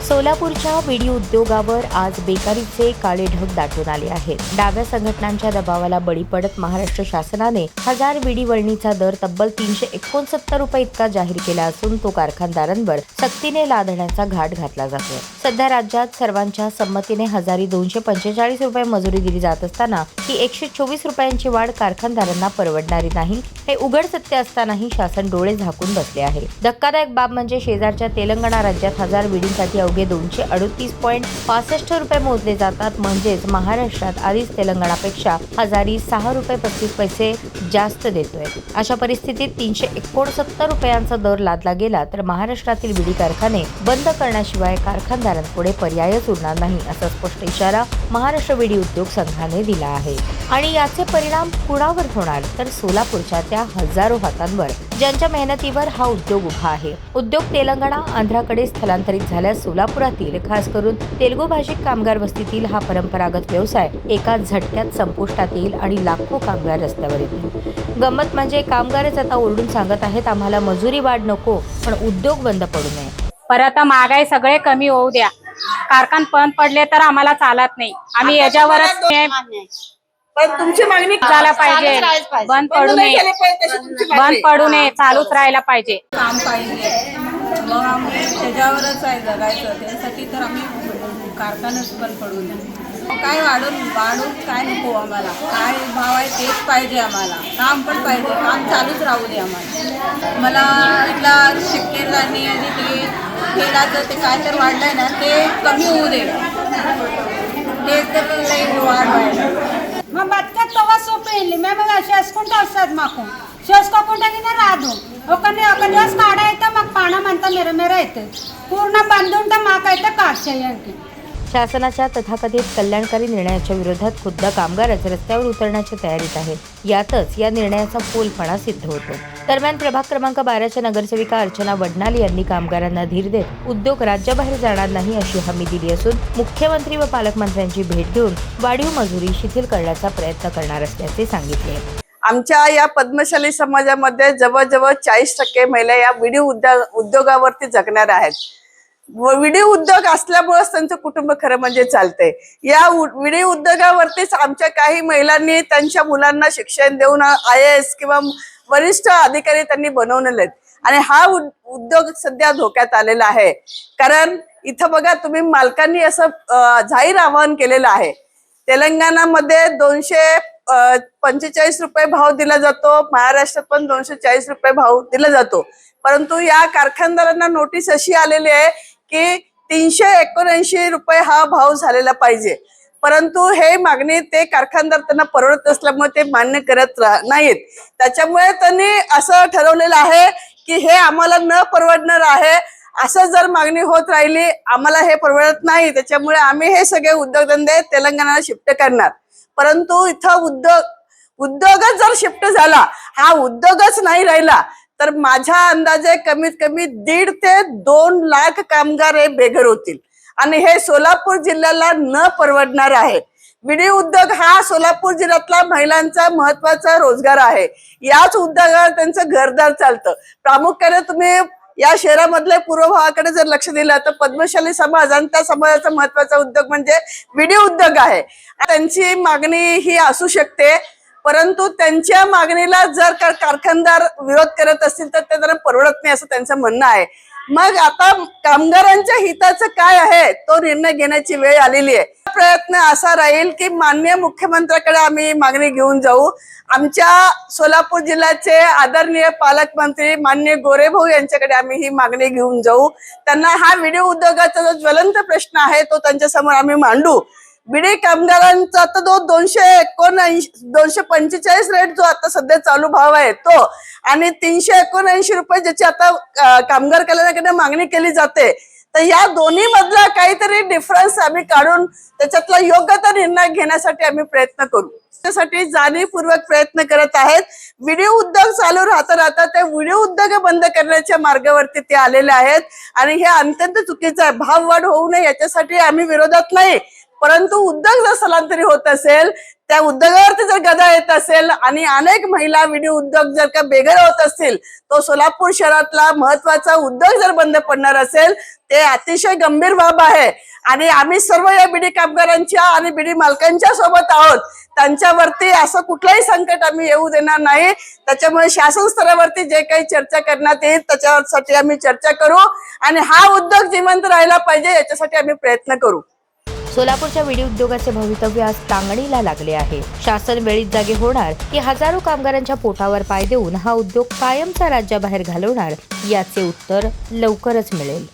सोलापूरच्या विडी उद्योगावर आज बेकारीचे काळे ढग दाटून आले आहेत। डाव्या संघटनांच्या दबावाला बळी पडत महाराष्ट्र शासनाने 1000 विडी वळणीचा दर तब्बल 369 रुपये इतका जाहीर केला असून तो कारखानदारांवर सक्तीने लादण्याचा घाट घातला जातोय। सध्या राज्यात सर्वांच्या संमतीने 1245 रुपये मजुरी दिली जात असताना ही 124 रुपयांची वाढ कारखानदारांना परवडणारी नाही हे उघड सत्य असतानाही शासन डोळे झाकून बसले आहे। धक्कादायक बाब म्हणजे शेजारच्या तेलंगणा राज्यात 1000 विडींसाठी अवघे 238.65 रुपये मोजले जातात। म्हणजेच महाराष्ट्रात आधीच तेलंगणापेक्षा हजारी 6 रुपये 35 पैसे जास्त देतोय। अशा परिस्थितीत 369 रुपयांचा दर लादला गेला तर महाराष्ट्रातील विडी कारखाने बंद करण्याशिवाय कारखानदारांपुढे पर्यायच उरणार नाही असा स्पष्ट इशारा महाराष्ट्र विडी उद्योग संघाने दिला आहे। आणि याचे परिणाम कुणावर होणार तर सोलापूरच्या त्या हजारो हातांवर ज्यांच्या मेहनतीवर हा उद्योग उभा आहे। उद्योग तेलंगणा आंध्राकडे स्थलांतरित झाल्यास सोलापुरातील खास करून तेलुगू भाषिक कामगार वस्तीतील हा परंपरागत व्यवसाय एका झटक्यात संपुष्टात येईल आणि लाखो कामगार रस्त्यावर येतील। गंमत म्हणजे कामगारच आता ओरडून सांगत आहेत आम्हाला मजुरी वाढ नको पण उद्योग बंद पडू नये। परत महागाई सगळे कमी होऊ द्या, कारखान बंद पडले तर आम्हाला चालत नाही। आम्ही याच्यावरच पण तुमची मागणी झाला पाहिजे, बंद पडू नये, चालूच राहायला पाहिजे। काम पाहिजे मग आम्ही त्याच्यावरच आहे जगायचं, त्यासाठी तर आम्ही कारखानाच बंद पडू नये। काय वाढून काय नको आम्हाला, काय भाव आहे तेच पाहिजे आम्हाला, काम पण पाहिजे, काम चालूच राहू दे आम्हाला। मला इथला शेतकऱ्यांनी आणि ते तेलाचं ते काय तर वाढलंय ना ते कमी होऊ दे, ते तर लई वाढ व्हायला మా బతకతో సోపేయండి మేము చేసుకుంటూ వస్తుంది మాకు చేసుకోకుండా రాదు ఒక దివసం కాడ అయితే మాకు పానం అంతా మెరమెర అవుతుంది पूर्ण बंद ఉంటే మాకైతే కార్ చేయండి। शासनाच्या तथाकथित कल्याणकारी निर्णयाच्या विरोधात खुद्द कामगारच रस्त्यावर उतरण्याच्या तयारीत आहेत। यातच या निर्णयाचा फोलपणा सिद्ध होतो। दरम्यान प्रभाग क्रमांक 12च्या नगरसेविका अर्चना वडनाल यांनी कामगारांना धीर देत उद्योग राज्याबाहेर जाणार नाही अशी हमी दिली असून मुख्यमंत्री व पालकमंत्र्यांची भेट घेऊन वाढीव मजुरी शिथिल करण्याचा प्रयत्न करणार असल्याचे सांगितले। आमच्या या पद्मशाली समाजामध्ये जवळजवळ 40% महिला या विडी उद्योगावरती जगणार आहेत। विडी उद्योग असल्यामुळेच त्यांचं कुटुंब खरं म्हणजे चालतंय। या विडी उद्योगावरतीच आमच्या काही महिलांनी त्यांच्या मुलांना शिक्षण देऊन IAS किंवा वरिष्ठ अधिकारी त्यांनी बनवलेले आहेत आणि हा उद्योग सध्या धोक्यात आलेला आहे। कारण इथं बघा तुम्ही मालकांनी असं जाहीर आवाहन केलेलं आहे, तेलंगणामध्ये 245 रुपये भाव दिला जातो, महाराष्ट्रात पण 240 रुपये भाव दिला जातो, परंतु या कारखानदारांना नोटीस अशी आलेली आहे की 379 रुपये हा भाव झालेला पाहिजे। परंतु हे मागणी ते कारखानदार त्यांना परवडत असल्यामुळे ते मान्य करत नाहीत। त्याच्यामुळे त्यांनी असं ठरवलेलं आहे की हे आम्हाला न परवडणार आहे, असं जर मागणी होत राहिली आम्हाला हे परवडत नाही, त्याच्यामुळे आम्ही हे सगळे उद्योगधंदे तेलंगणाला शिफ्ट करणार। परंतु इथं उद्योगच जर शिफ्ट झाला, हा उद्योगच नाही राहिला तर माझ्या अंदाजे कमीत कमी 1.5 ते 2 लाख कामगार हे बेघर होतील आणि हे सोलापूर जिल्ह्याला न परवडणार आहे। विडी उद्योग हा सोलापूर जिल्ह्यातला महिलांचा महत्वाचा रोजगार आहे। याच उद्योगावर त्यांचं घरदार चालतं। प्रामुख्याने तुम्ही या शहरामधल्या पूर्व भागाकडे जर लक्ष दिलं तर पद्मशाली समाज आणि त्या समाजाचा महत्वाचा उद्योग म्हणजे विडी उद्योग आहे। त्यांची मागणी ही असू शकते, परंतु त्यांच्या मागणीला जर कारखानदार विरोध करत असतील तर ते त्यांना परवडत नाही असं त्यांचं म्हणणं आहे। मग आता कामगारांच्या हिताचं काय आहे तो निर्णय घेण्याची वेळ आलेली आहे। प्रयत्न असा राहील की माननीय मुख्यमंत्र्याकडे आम्ही मागणी घेऊन जाऊ। आमच्या सोलापूर जिल्ह्याचे आदरणीय पालकमंत्री माननीय गोरेभाऊ यांच्याकडे आम्ही ही मागणी घेऊन जाऊ। त्यांना हा विडी उद्योगाचा जो ज्वलंत प्रश्न आहे तो त्यांच्या समोर आम्ही मांडू। बिडी कामगारांचा तर 245 रेट जो आता सध्या चालू भाव आहे तो, आणि 379 रुपये ज्याची आता कामगार कल्याणाकडे मागणी केली जाते, तर या दोन्ही मधला काहीतरी डिफरन्स आम्ही काढून त्याच्यातला योग्य तो निर्णय घेण्यासाठी आम्ही प्रयत्न करू. त्यासाठी जाणीवपूर्वक प्रयत्न करत आहेत. व्हिडिओ उद्योग चालू राहता ते व्हिडिओ उद्योग बंद करण्याच्या मार्गावरती ते आलेले आहेत आणि हे अत्यंत चुकीचं आहे. भाववाढ होऊ नये याच्यासाठी आम्ही विरोधात नाही, परंतु उद्योग जर स्थलांतरित होत असेल, त्या उद्योगावरती जर गदा येत असेल आणि अनेक महिला व्हिडिओ उद्योग जर का बेघर होत असतील, तो सोलापूर शहरातला महत्वाचा उद्योग जर बंद पडणार असेल, ते अतिशय गंभीर बाब आहे. आणि आम्ही सर्व या बिडी कामगारांच्या आणि बिडी मालकांच्या सोबत आहोत. त्यांच्यावरती असं कुठलंही संकट आम्ही येऊ देणार नाही. त्याच्यामुळे शासन स्तरावरती जे काही चर्चा करण्यात येईल त्याच्यासाठी आम्ही चर्चा करू आणि हा उद्योग जिवंत राहिला पाहिजे याच्यासाठी आम्ही प्रयत्न करू. सोलापूरच्या विडी उद्योगाचे भवितव्य आज टांगणीला लागले आहे. शासन वेळीच जागे होणार की हजारो कामगारांच्या पोटावर पाय देऊन हा उद्योग कायमचा राज्याबाहेर घालवणार, याचे उत्तर लवकरच मिळेल.